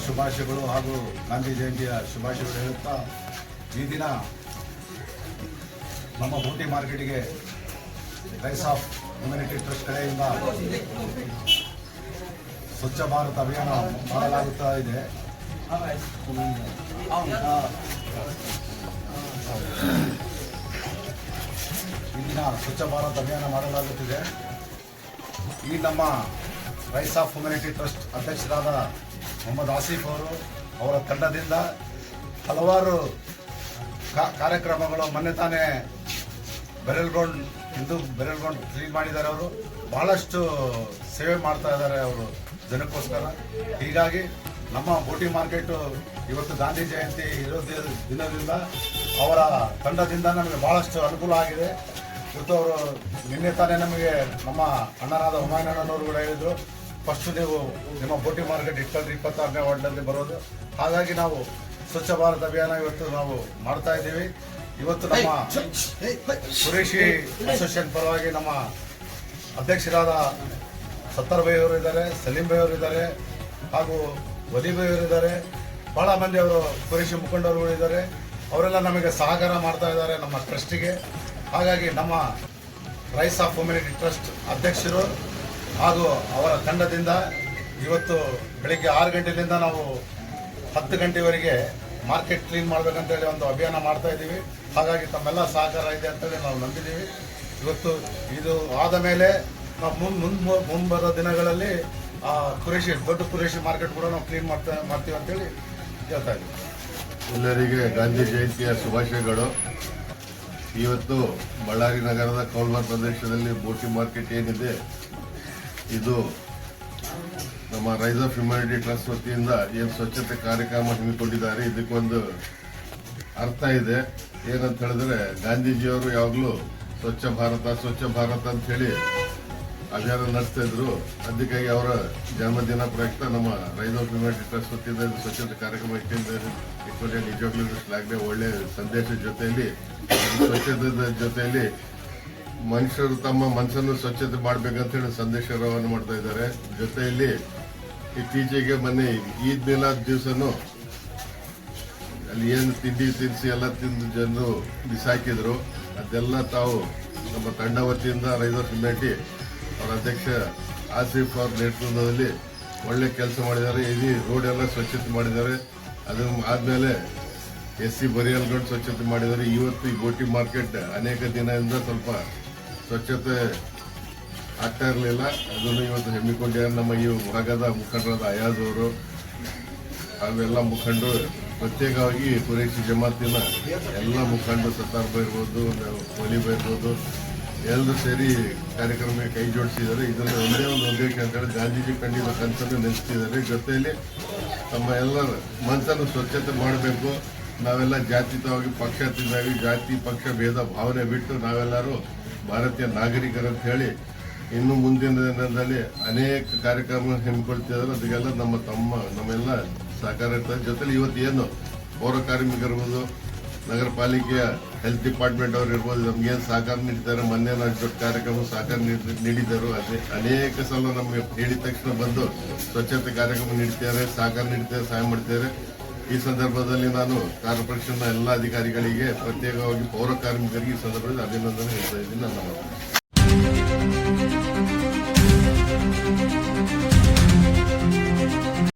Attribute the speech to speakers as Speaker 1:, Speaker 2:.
Speaker 1: ಶುಭಾಶಯಗಳು ಹಾಗೂ ಗಾಂಧಿ ಜಯಂತಿಯ ಶುಭಾಶಯಗಳು ಹೇಳುತ್ತಾ ಈ ದಿನ ನಮ್ಮ ಬೋಟಿ ಮಾರ್ಕೆಟಿಗೆ ರೈಸ್ ಆಫ್ ಹ್ಯುಮ್ಯಾನಿಟಿ ಟ್ರಸ್ಟ್ ಕಡೆಯಿಂದ ಸ್ವಚ್ಛ ಭಾರತ್ ಅಭಿಯಾನ ಮಾಡಲಾಗುತ್ತಾ ಇದೆ. ಈ ದಿನ ಸ್ವಚ್ಛ ಭಾರತ್ ಅಭಿಯಾನ ಮಾಡಲಾಗುತ್ತಿದೆ. ಈ ನಮ್ಮ ರೈಸ್ ಆಫ್ ಹ್ಯುಮ್ಯಾನಿಟಿ ಟ್ರಸ್ಟ್ ಅಧ್ಯಕ್ಷರಾದ ಮೊಹಮ್ಮದ್ ಆಸಿಫ್ ಅವರ ತಂಡದಿಂದ ಹಲವಾರು ಕಾರ್ಯಕ್ರಮಗಳು ಮೊನ್ನೆ ತಾನೇ ಹಿಂದೂ ಬೆರಲ್ ಗ್ರೌಂಡ್ ಕ್ಲೀನ್ ಮಾಡಿದ್ದಾರೆ. ಅವರು ಬಹಳಷ್ಟು ಸೇವೆ ಮಾಡ್ತಾ ಇದ್ದಾರೆ ಅವರು ಜನಕ್ಕೋಸ್ಕರ. ಹೀಗಾಗಿ ನಮ್ಮ ಬೋಟಿ ಮಾರ್ಕೆಟ್ ಇವತ್ತು ಗಾಂಧಿ ಜಯಂತಿ ಇರೋ ದಿನದಿಂದ ಅವರ ತಂಡದಿಂದ ನಮಗೆ ಬಹಳಷ್ಟು ಅನುಕೂಲ ಆಗಿದೆ. ಇವತ್ತು ಅವರು ನಿನ್ನೆ ತಾನೇ ನಮಗೆ ನಮ್ಮ ಅಣ್ಣನಾದ ಹುಮಾಯಣ್ಣನವರು ಕೂಡ ಹೇಳಿದ್ರು, ಫಸ್ಟ್ ನೀವು ನಿಮ್ಮ ಬೋಟಿ ಮಾರ್ಕೆಟ್ ಇಟ್ಕೊಂಡ್ರೆ 26ನೇ ವಾರ್ಡ್ನಲ್ಲಿ ಬರೋದು. ಹಾಗಾಗಿ ನಾವು ಸ್ವಚ್ಛ ಭಾರತ್ ಅಭಿಯಾನ ಇವತ್ತು ನಾವು ಮಾಡ್ತಾ ಇದ್ದೀವಿ. ಇವತ್ತು ನಮ್ಮ ಕುರೇಶಿ ಅಸೋಸಿಯೇಷನ್ ಪರವಾಗಿ ನಮ್ಮ ಅಧ್ಯಕ್ಷರಾದ ಸತ್ತರ್ ಬೈ ಅವರು ಇದ್ದಾರೆ, ಸಲೀಂ ಬೈ ಅವರು ಇದ್ದಾರೆ, ಹಾಗೂ ವಲಿ ಬೈ ಅವರು ಇದ್ದಾರೆ. ಬಹಳ ಮಂದಿ ಅವರು ಕುರೇಶಿ ಮುಖಂಡರು ಇದ್ದಾರೆ. ಅವರೆಲ್ಲ ನಮಗೆ ಸಹಕಾರ ಮಾಡ್ತಾ ಇದ್ದಾರೆ ನಮ್ಮ ಟ್ರಸ್ಟಿಗೆ. ಹಾಗಾಗಿ ನಮ್ಮ ರೈಸ್ ಆಫ್ ಹ್ಯುಮ್ಯಾನಿಟಿ ಟ್ರಸ್ಟ್ ಅಧ್ಯಕ್ಷರು ಹಾಗೂ ಅವರ ತಂಡದಿಂದ ಇವತ್ತು ಬೆಳಿಗ್ಗೆ 6 ಗಂಟೆಯಿಂದ ನಾವು 10 ಗಂಟೆವರೆಗೆ ಮಾರ್ಕೆಟ್ ಕ್ಲೀನ್ ಮಾಡಬೇಕಂತೇಳಿ ಒಂದು ಅಭಿಯಾನ ಮಾಡ್ತಾ ಇದ್ದೀವಿ. ಹಾಗಾಗಿ ತಮ್ಮೆಲ್ಲ ಸಹಕಾರ ಇದೆ ಅಂತೇಳಿ ನಾವು ನಂಬಿದ್ದೀವಿ. ಇವತ್ತು ಇದು ಆದ ಮೇಲೆ ನಾವು ಮುಂಬರೋ ದಿನಗಳಲ್ಲಿ ದೊಡ್ಡ ಕುರೇಶಿ ಮಾರ್ಕೆಟ್ ಕೂಡ ನಾವು ಕ್ಲೀನ್ ಮಾಡ್ತೀವಿ ಅಂತೇಳಿ ಹೇಳ್ತಾ ಇದ್ದೀವಿ.
Speaker 2: ಎಲ್ಲರಿಗೆ ಗಾಂಧಿ ಜಯಂತಿಯ ಶುಭಾಶಯಗಳು. ಇವತ್ತು ಬಳ್ಳಾರಿ ನಗರದ ಕೌಲ್ವಾರ್ ಪ್ರದೇಶದಲ್ಲಿ ಬೋಟಿ ಮಾರ್ಕೆಟ್ ಏನಿದೆ, ಇದು ನಮ್ಮ ರೈಸ್ ಆಫ್ ಹ್ಯುಮ್ಯಾನಿಟಿ ಟ್ರಸ್ಟ್ ವತಿಯಿಂದ ಏನು ಸ್ವಚ್ಛತೆ ಕಾರ್ಯಕ್ರಮ ಹಮ್ಮಿಕೊಂಡಿದ್ದಾರೆ, ಇದಕ್ಕೊಂದು ಅರ್ಥ ಇದೆ. ಏನಂತ ಹೇಳಿದ್ರೆ, ಗಾಂಧೀಜಿಯವರು ಯಾವಾಗಲೂ ಸ್ವಚ್ಛ ಭಾರತ ಅಂತ ಹೇಳಿ ಅಭಿಯಾನ ನಡೆಸ್ತಾ ಇದ್ರು. ಅದಕ್ಕಾಗಿ ಅವರ ಜನ್ಮದಿನ ಪ್ರಯುಕ್ತ ನಮ್ಮ ರೈಸ್ ಆಫ್ ಹ್ಯುಮ್ಯಾನಿಟಿ ಟ್ರಸ್ಟ್ ವತಿಯಿಂದ ಸ್ವಚ್ಛತೆ ಕಾರ್ಯಕ್ರಮ ಇಟ್ಕೊಂಡೆ ನಿಜವಾಗ್ಲೂ ಶ್ಲಾಘನೆ. ಒಳ್ಳೆ ಸಂದೇಶದ ಜೊತೆಯಲ್ಲಿ, ಸ್ವಚ್ಛತೆ ಜೊತೆಯಲ್ಲಿ ಮನುಷ್ಯರು ತಮ್ಮ ಮನಸ್ಸನ್ನು ಸ್ವಚ್ಛತೆ ಮಾಡಬೇಕಂತ ಹೇಳಿ ಸಂದೇಶ ರವಾನೆ ಮಾಡ್ತಾ ಇದ್ದಾರೆ. ಜೊತೆಯಲ್ಲಿ ಇತ್ತೀಚೆಗೆ ಮೊನ್ನೆ ಈದ್ ಮಿಲಾದ್ ದಿವಸನೂ ಅಲ್ಲಿ ಏನು ತಿಂಡಿ ತಿನಿಸಿ ಎಲ್ಲ ತಿಂದು ಜನರು ಬಿಸಾಕಿದ್ರು ಅದೆಲ್ಲ ತಾವು ನಮ್ಮ ತಂಡ ವತಿಯಿಂದ ರೈತರು ಸಿಮೆಂಟಿ ಅವರ ಅಧ್ಯಕ್ಷ ಆಸಿಫ್ ಅವ್ರ ನೇತೃತ್ವದಲ್ಲಿ ಒಳ್ಳೆ ಕೆಲಸ ಮಾಡಿದ್ದಾರೆ. ಇಡೀ ರೋಡ್ ಎಲ್ಲ ಸ್ವಚ್ಛತೆ ಮಾಡಿದ್ದಾರೆ. ಅದು ಆದಮೇಲೆ SC ಬರಿಯಲ್ಗಡ್ ಸ್ವಚ್ಛತೆ ಮಾಡಿದ್ದಾರೆ. ಇವತ್ತು ಈ ಗೋಟಿ ಮಾರ್ಕೆಟ್ ಅನೇಕ ದಿನದಿಂದ ಸ್ವಲ್ಪ ಸ್ವಚ್ಛತೆ ಆಗ್ತಾ ಇರಲಿಲ್ಲ. ಅದನ್ನು ಇವತ್ತು ಹೆಮ್ಮಿಕೊಂಡಿದ್ದಾರೆ ನಮ್ಮ ಈ ಭಾಗದ ಮುಖಂಡರಾದ ಅಯಾಜ್ ಅವರು ಅವೆಲ್ಲ ಮುಖಂಡರು, ಪ್ರತ್ಯೇಕವಾಗಿ ಕುರೈಶಿ ಜಮಾತಿನ ಎಲ್ಲ ಮುಖಂಡರು ಸತ್ತಾರ್ ಇರ್ಬೋದು, ವಲಿ ಇರ್ಬೋದು, ಎಲ್ಲರೂ ಸೇರಿ ಕಾರ್ಯಕ್ರಮಕ್ಕೆ ಕೈ ಜೋಡಿಸಿದ್ದಾರೆ. ಇದನ್ನು ಒಂದೇ ಒಂದು ಉದ್ದೇಶ ಅಂತೇಳಿ ಗಾಂಧೀಜಿ ಕಂಡಿದ್ದ ಕನಸನ್ನು ನೆನೆಸ್ತಿದ್ದಾರೆ. ಜೊತೆಯಲ್ಲಿ ತಮ್ಮ ಎಲ್ಲರ ಮನಸ್ಸನ್ನು ಸ್ವಚ್ಛತೆ ಮಾಡಬೇಕು. ನಾವೆಲ್ಲ ಜಾತ್ಯತೀತವಾಗಿ ಪಕ್ಷಾತೀತವಾಗಿ ಜಾತಿ ಪಕ್ಷ ಭೇದ ಭಾವನೆ ಬಿಟ್ಟು ನಾವೆಲ್ಲರೂ ಭಾರತೀಯ ನಾಗರಿಕರಂತ ಹೇಳಿ ಇನ್ನು ಮುಂದಿನ ದಿನದಲ್ಲಿ ಅನೇಕ ಕಾರ್ಯಕ್ರಮ ಹಮ್ಮಿಕೊಳ್ತಿದ್ದಾರೆ. ಅದಕ್ಕೆಲ್ಲ ನಮ್ಮೆಲ್ಲ ಸಹಕಾರ ಇರ್ತದೆ. ಜೊತೆಲಿ ಇವತ್ತು ಏನು ಪೌರ ಕಾರ್ಮಿಕರಿರ್ಬೋದು, ನಗರ ಪಾಲಿಕೆಯ ಹೆಲ್ತ್ ಡಿಪಾರ್ಟ್ಮೆಂಟ್ ಅವ್ರು ಇರ್ಬೋದು, ನಮ್ಗೇನು ಸಹಕಾರ ನೀಡ್ತಾರೆ. ಮೊನ್ನೆ ನಾವು ದೊಡ್ಡ ಕಾರ್ಯಕ್ರಮ ಸಹಕಾರ ನೀಡಿದ್ದರು. ಅದೇ ಅನೇಕ ಸಲ ನಮಗೆ ಹೇಳಿದ ತಕ್ಷಣ ಬಂದು ಸ್ವಚ್ಛತೆ ಕಾರ್ಯಕ್ರಮ ನೀಡ್ತಾರೆ, ಸಹಕಾರ ನೀಡ್ತಾರೆ, ಸಹಾಯ ಮಾಡ್ತಾರೆ. ಈ ಸಂದರ್ಭದಲ್ಲಿ ನಾನು ಕಾರ್ಪೊರೇಷನ್ನ ಎಲ್ಲ ಅಧಿಕಾರಿಗಳಿಗೆ, ಪ್ರತ್ಯೇಕವಾಗಿ ಪೌರ ಕಾರ್ಮಿಕರಿಗೆ ಈ ಸಂದರ್ಭದಲ್ಲಿ ಅಭಿನಂದನೆ ಹೇಳ್ತಾ ಇದ್ದೀನಿ. ನನ್ನ